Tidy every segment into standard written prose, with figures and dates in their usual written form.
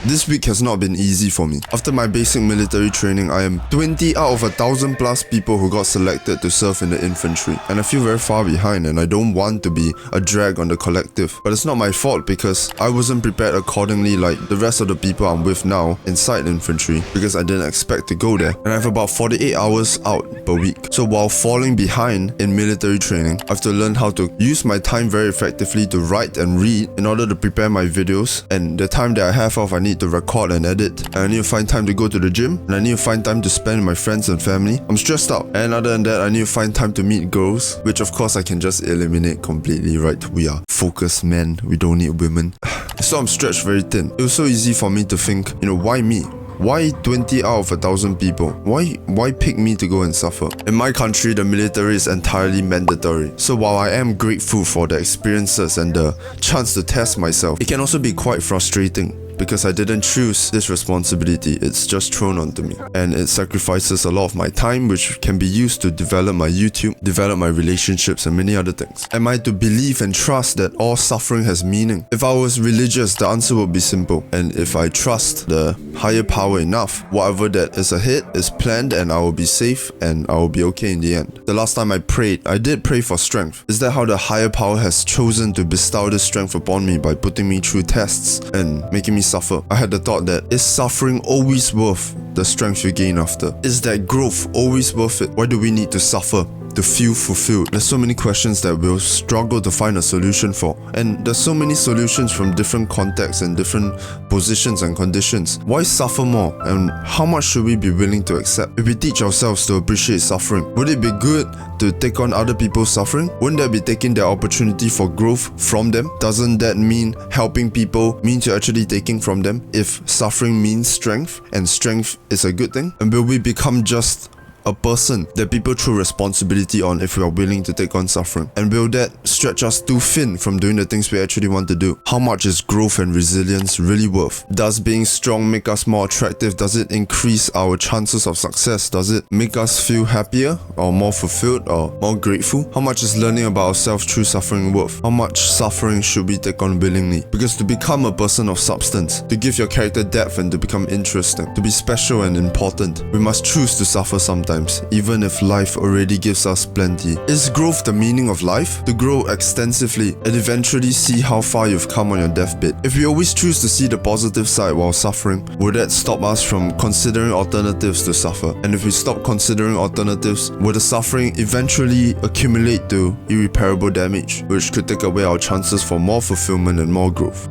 This week has not been easy for me. After my basic military training, I am 20 out of 1,000 plus people who got selected to serve in the infantry, and I feel very far behind, and I don't want to be a drag on the collective. But it's not my fault because I wasn't prepared accordingly like the rest of the people I'm with now inside infantry, because I didn't expect to go there, and I have about 48 hours out per week. So while falling behind in military training, I have to learn how to use my time very effectively to write and read in order to prepare my videos, and the time that I have off I need to record and edit, and I need to find time to go to the gym, and I need to find time to spend with my friends and family. I'm stressed out, and other than that I need to find time to meet girls, which of course I can just eliminate completely, right? We are focused men, we don't need women. So I'm stretched very thin. It was so easy for me to think, why me? Why 20 out of 1,000 people? Why pick me to go and suffer? In my country, the military is entirely mandatory. So while I am grateful for the experiences and the chance to test myself, it can also be quite frustrating, because I didn't choose this responsibility. It's just thrown onto me, and it sacrifices a lot of my time, which can be used to develop my YouTube, develop my relationships, and many other things. Am I to believe and trust that all suffering has meaning? If I was religious, the answer would be simple. And if I trust the higher power enough, whatever that is ahead is planned, and I will be safe and I will be okay in the end. The last time I prayed, I did pray for strength. Is that how the higher power has chosen to bestow this strength upon me by putting me through tests and making me suffer? I had the thought that, is suffering always worth the strength you gain after? Is that growth always worth it? Why do we need to suffer to feel fulfilled? There's so many questions that we'll struggle to find a solution for, and there's so many solutions from different contexts and different positions and conditions. Why suffer more, and how much should we be willing to accept? If we teach ourselves to appreciate suffering, would it be good to take on other people's suffering? Wouldn't that be taking their opportunity for growth from them? Doesn't that mean helping people means you're actually taking from them, if suffering means strength, and strength is a good thing? And will we become just a person that people throw responsibility on if we are willing to take on suffering? And will that stretch us too thin from doing the things we actually want to do? How much is growth and resilience really worth? Does being strong make us more attractive? Does it increase our chances of success? Does it make us feel happier or more fulfilled or more grateful? How much is learning about ourselves through suffering worth? How much suffering should we take on willingly? Because to become a person of substance, to give your character depth and to become interesting, to be special and important, we must choose to suffer sometimes, even if life already gives us plenty. Is growth the meaning of life? To grow extensively and eventually see how far you've come on your deathbed. If we always choose to see the positive side while suffering, will that stop us from considering alternatives to suffer? And if we stop considering alternatives, will the suffering eventually accumulate to irreparable damage, which could take away our chances for more fulfillment and more growth?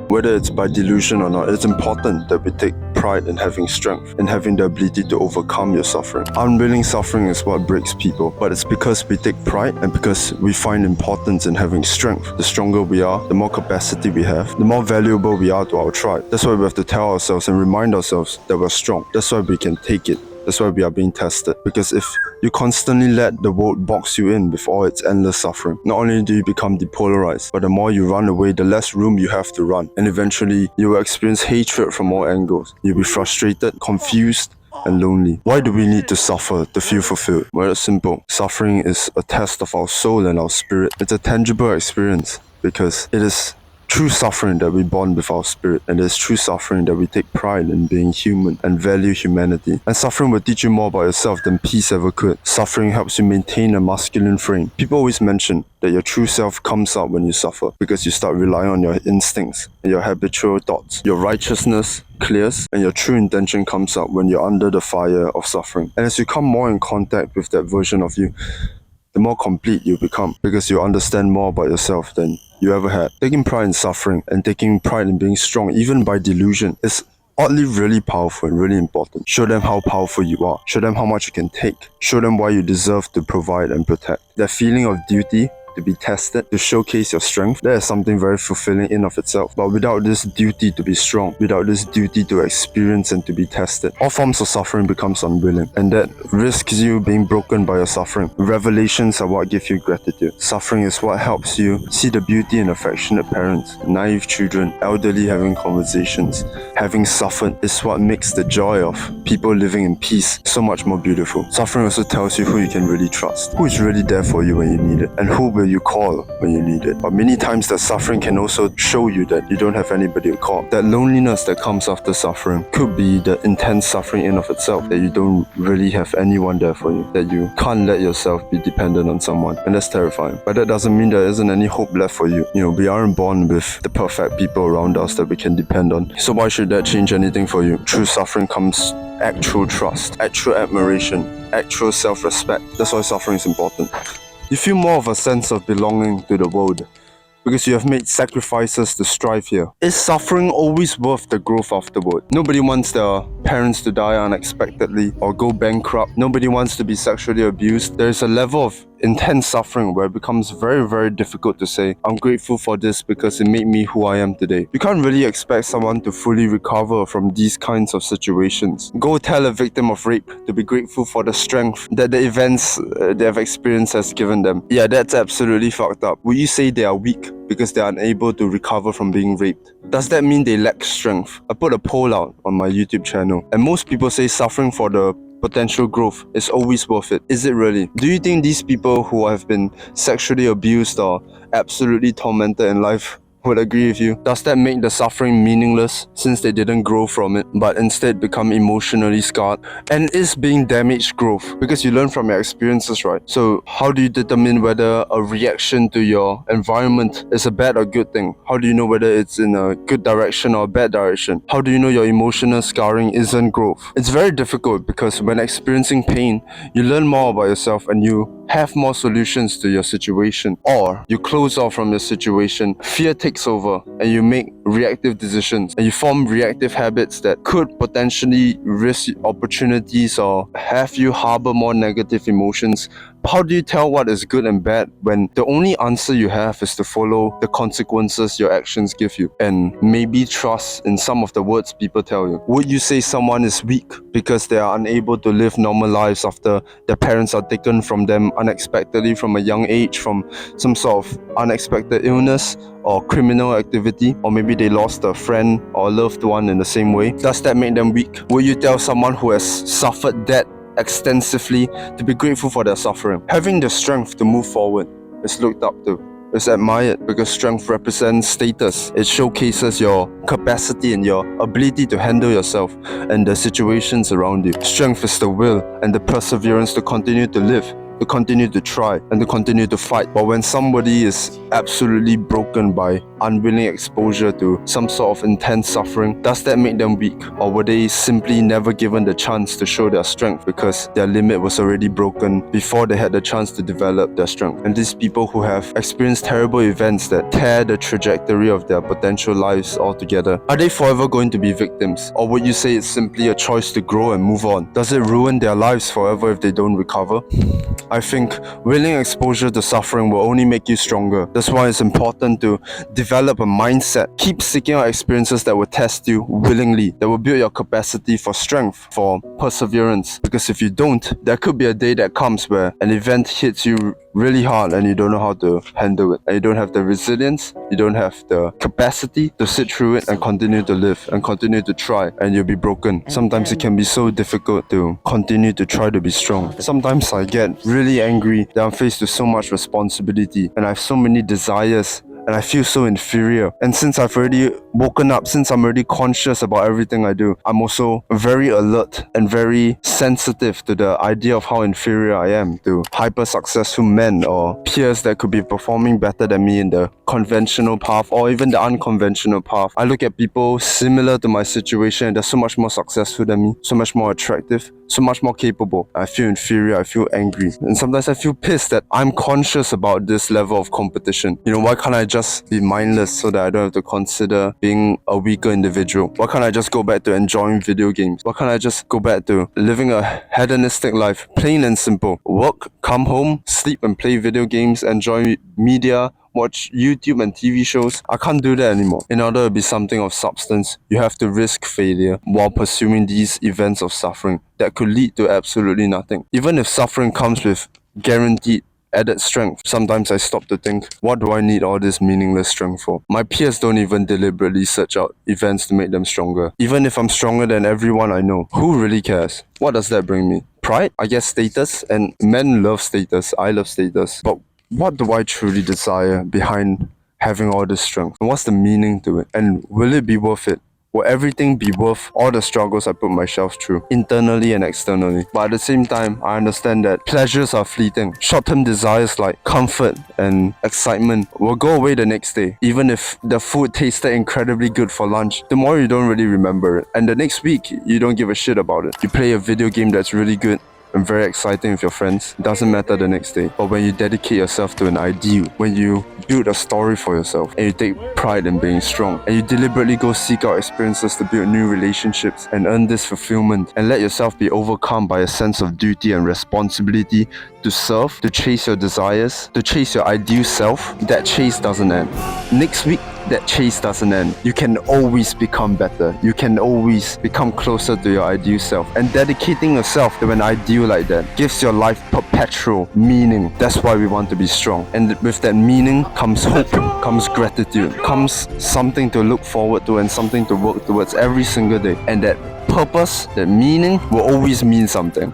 Whether it's by delusion or not, it's important that we take pride in having strength and having the ability to overcome your suffering. Unwilling suffering is what breaks people, but it's because we take pride and because we find importance in having strength. The stronger we are, the more capacity we have, the more valuable we are to our tribe. That's why we have to tell ourselves and remind ourselves that we're strong. That's why we can take it. That's why we are being tested. Because if you constantly let the world box you in with all its endless suffering, not only do you become depolarized, but the more you run away, the less room you have to run. And eventually, you will experience hatred from all angles. You'll be frustrated, confused, and lonely. Why do we need to suffer to feel fulfilled? Well, it's simple. Suffering is a test of our soul and our spirit. It's a tangible experience because it is true suffering that we bond with our spirit, and it's true suffering that we take pride in being human and value humanity. And suffering will teach you more about yourself than peace ever could. Suffering helps you maintain a masculine frame. People always mention that your true self comes out when you suffer, because you start relying on your instincts and your habitual thoughts. Your righteousness clears and your true intention comes out when you're under the fire of suffering. And as you come more in contact with that version of you, the more complete you become, because you understand more about yourself than you ever had. Taking pride in suffering and taking pride in being strong, even by delusion, is oddly really powerful and really important. Show them how powerful you are. Show them how much you can take. Show them why you deserve to provide and protect. That feeling of duty to be tested, to showcase your strength, that is something very fulfilling in of itself. But without this duty to be strong, without this duty to experience and to be tested, all forms of suffering becomes unwilling, and that risks you being broken by your suffering. Revelations are what give you gratitude. Suffering is what helps you see the beauty in affectionate parents, naive children, elderly having conversations. Having suffered is what makes the joy of people living in peace so much more beautiful. Suffering also tells you who you can really trust, who is really there for you when you need it, and who will will you call when you need it? But many times that suffering can also show you that you don't have anybody to call. That loneliness that comes after suffering could be the intense suffering in of itself, that you don't really have anyone there for you, that you can't let yourself be dependent on someone, and that's terrifying. But that doesn't mean there isn't any hope left for you. We aren't born with the perfect people around us that we can depend on. So why should that change anything for you? Through suffering comes actual trust, actual admiration, actual self-respect. That's why suffering is important. You feel more of a sense of belonging to the world because you have made sacrifices to strive here. Is suffering always worth the growth afterward? Nobody wants their parents to die unexpectedly or go bankrupt. Nobody wants to be sexually abused. There is a level of intense suffering where it becomes very, very difficult to say, I'm grateful for this because it made me who I am today. You can't really expect someone to fully recover from these kinds of situations. Go tell a victim of rape to be grateful for the strength that the events they have experienced has given them. Yeah, that's absolutely fucked up. Will you say they are weak because they are unable to recover from being raped? Does that mean they lack strength? I put a poll out on my YouTube channel, and most people say suffering for the potential growth is always worth it. Is it really? Do you think these people who have been sexually abused or absolutely tormented in life would agree with you? Does that make the suffering meaningless since they didn't grow from it but instead become emotionally scarred? And is being damaged growth? Because you learn from your experiences, right? So how do you determine whether a reaction to your environment is a bad or good thing? How do you know whether it's in a good direction or a bad direction? How do you know your emotional scarring isn't growth? It's very difficult because when experiencing pain, you learn more about yourself and you have more solutions to your situation, or you close off from your situation, fear takes over, and you make reactive decisions and you form reactive habits that could potentially risk opportunities or have you harbor more negative emotions. How do you tell what is good and bad when the only answer you have is to follow the consequences your actions give you and maybe trust in some of the words people tell you? Would you say someone is weak because they are unable to live normal lives after their parents are taken from them unexpectedly from a young age, from some sort of unexpected illness or criminal activity, or maybe they lost a friend or a loved one in the same way? Does that make them weak? Will you tell someone who has suffered that extensively to be grateful for their suffering? Having the strength to move forward is looked up to, is admired, because strength represents status. It showcases your capacity and your ability to handle yourself and the situations around you. Strength is the will and the perseverance to continue to live, to continue to try, and to continue to fight. But when somebody is absolutely broken by unwilling exposure to some sort of intense suffering, does that make them weak? Or were they simply never given the chance to show their strength because their limit was already broken before they had the chance to develop their strength? And these people who have experienced terrible events that tear the trajectory of their potential lives altogether, are they forever going to be victims? Or would you say it's simply a choice to grow and move on? Does it ruin their lives forever if they don't recover? I think willing exposure to suffering will only make you stronger. That's why it's important to develop a mindset. Keep seeking out experiences that will test you willingly, that will build your capacity for strength, for perseverance. Because if you don't, there could be a day that comes where an event hits you really hard and you don't know how to handle it. And you don't have the resilience, you don't have the capacity to sit through it and continue to live and continue to try, and you'll be broken. Sometimes it can be so difficult to continue to try to be strong. Sometimes I get really angry that I'm faced with so much responsibility and I have so many desires and I feel so inferior. And since I've already woken up, since I'm already conscious about everything I do, I'm also very alert and very sensitive to the idea of how inferior I am to hyper successful men or peers that could be performing better than me in the conventional path or even the unconventional path. I look at people similar to my situation and they're so much more successful than me, so much more attractive, so much more capable. I feel inferior, I feel angry, and sometimes I feel pissed that I'm conscious about this level of competition. Why can't I just be mindless so that I don't have to consider being a weaker individual? Why can't I just go back to enjoying video games? Why can't I just go back to living a hedonistic life, plain and simple? Work, come home, sleep and play video games, enjoy media, watch YouTube and TV shows. I can't do that anymore. In order to be something of substance, you have to risk failure while pursuing these events of suffering that could lead to absolutely nothing. Even if suffering comes with guaranteed added strength, sometimes I stop to think, what do I need all this meaningless strength for? My peers don't even deliberately search out events to make them stronger. Even if I'm stronger than everyone I know, who really cares? What does that bring me? Pride? I guess status, and men love status. I love status. But what do I truly desire behind having all this strength? And what's the meaning to it? And will it be worth it? Will everything be worth all the struggles I put myself through, internally and externally? But at the same time, I understand that pleasures are fleeting. Short-term desires like comfort and excitement will go away the next day. Even if the food tasted incredibly good for lunch, tomorrow you don't really remember it. And the next week, you don't give a shit about it. You play a video game that's really good and very exciting with your friends, doesn't matter the next day. But when you dedicate yourself to an ideal, when you build a story for yourself, and you take pride in being strong, and you deliberately go seek out experiences to build new relationships and earn this fulfillment, and let yourself be overcome by a sense of duty and responsibility to serve, to chase your desires, to chase your ideal self, that chase doesn't end. Next week, that chase doesn't end. You can always become better. You can always become closer to your ideal self. And dedicating yourself to an ideal like that gives your life perpetual meaning. That's why we want to be strong. And with that meaning comes hope, comes gratitude, comes something to look forward to and something to work towards every single day. And that purpose, that meaning will always mean something.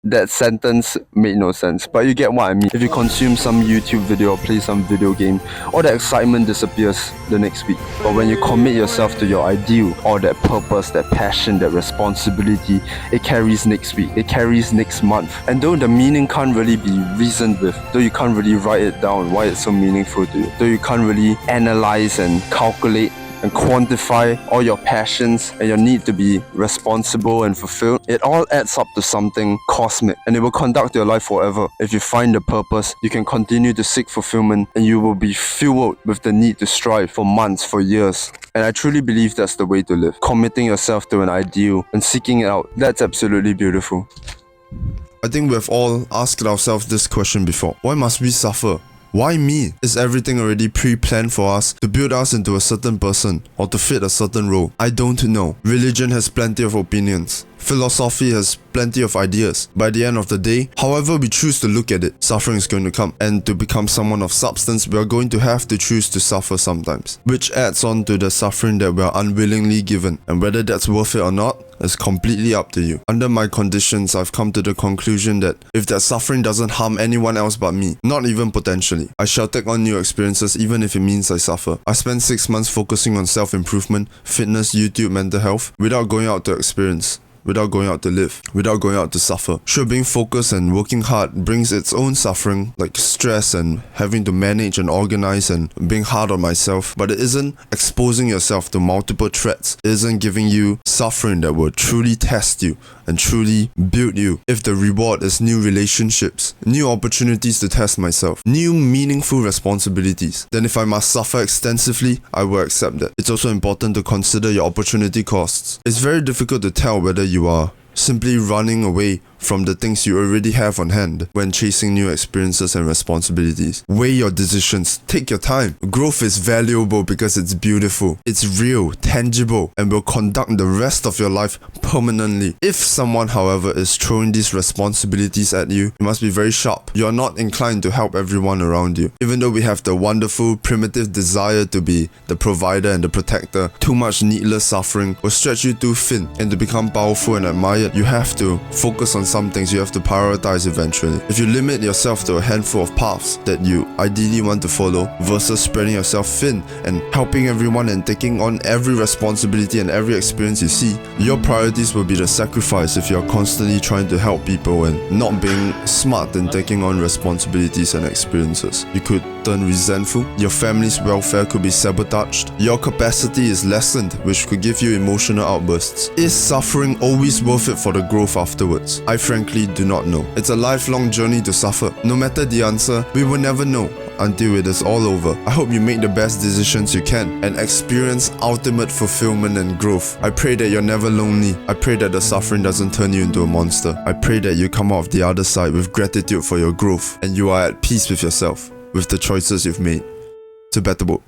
That sentence made no sense, but you get what I mean. If you consume some YouTube video or play some video game, all the excitement disappears the next week. But when you commit yourself to your ideal, all that purpose, that passion, that responsibility, it carries next week, it carries next month. And though the meaning can't really be reasoned with, though you can't really write it down why it's so meaningful to you, though you can't really analyze and calculate and quantify all your passions and your need to be responsible and fulfilled, it all adds up to something cosmic, and it will conduct your life forever. If you find the purpose, you can continue to seek fulfillment, and you will be fueled with the need to strive for months, for years. And I truly believe that's the way to live. Committing yourself to an ideal and seeking it out, that's absolutely beautiful. I think we've all asked ourselves this question before. Why must we suffer? Why me? Is everything already pre-planned for us to build us into a certain person or to fit a certain role? I don't know. Religion has plenty of opinions. Philosophy has plenty of ideas. By the end of the day, however we choose to look at it, suffering is going to come. And to become someone of substance, we are going to have to choose to suffer sometimes. Which adds on to the suffering that we are unwillingly given. And whether that's worth it or not is completely up to you. Under my conditions, I've come to the conclusion that if that suffering doesn't harm anyone else but me, not even potentially, I shall take on new experiences even if it means I suffer. I spent 6 months focusing on self-improvement, fitness, YouTube, mental health, without going out to experience, without going out to live, without going out to suffer. Sure, being focused and working hard brings its own suffering, like stress and having to manage and organize and being hard on myself, but it isn't exposing yourself to multiple threats. It isn't giving you suffering that will truly test you and truly build you. If the reward is new relationships, new opportunities to test myself, new meaningful responsibilities, then if I must suffer extensively, I will accept that. It's also important to consider your opportunity costs. It's very difficult to tell whether you are simply running away from the things you already have on hand when chasing new experiences and responsibilities. Weigh your decisions, take your time. Growth is valuable because it's beautiful, it's real, tangible, and will conduct the rest of your life permanently. If someone, however, is throwing these responsibilities at you, you must be very sharp. You are not inclined to help everyone around you. Even though we have the wonderful, primitive desire to be the provider and the protector, too much needless suffering will stretch you too thin, and to become powerful and admired, you have to focus on some things you have to prioritize eventually. If you limit yourself to a handful of paths that you ideally want to follow versus spreading yourself thin and helping everyone and taking on every responsibility and every experience you see, your priorities will be the sacrifice if you're constantly trying to help people and not being smart in taking on responsibilities and experiences. You could turn resentful, your family's welfare could be sabotaged, your capacity is lessened, which could give you emotional outbursts. Is suffering always worth it for the growth afterwards? I frankly do not know. It's a lifelong journey to suffer. No matter the answer, we will never know until it is all over. I hope you make the best decisions you can and experience ultimate fulfillment and growth. I pray that you're never lonely. I pray that the suffering doesn't turn you into a monster. I pray that you come out of the other side with gratitude for your growth and you are at peace with yourself, with the choices you've made. To better boat.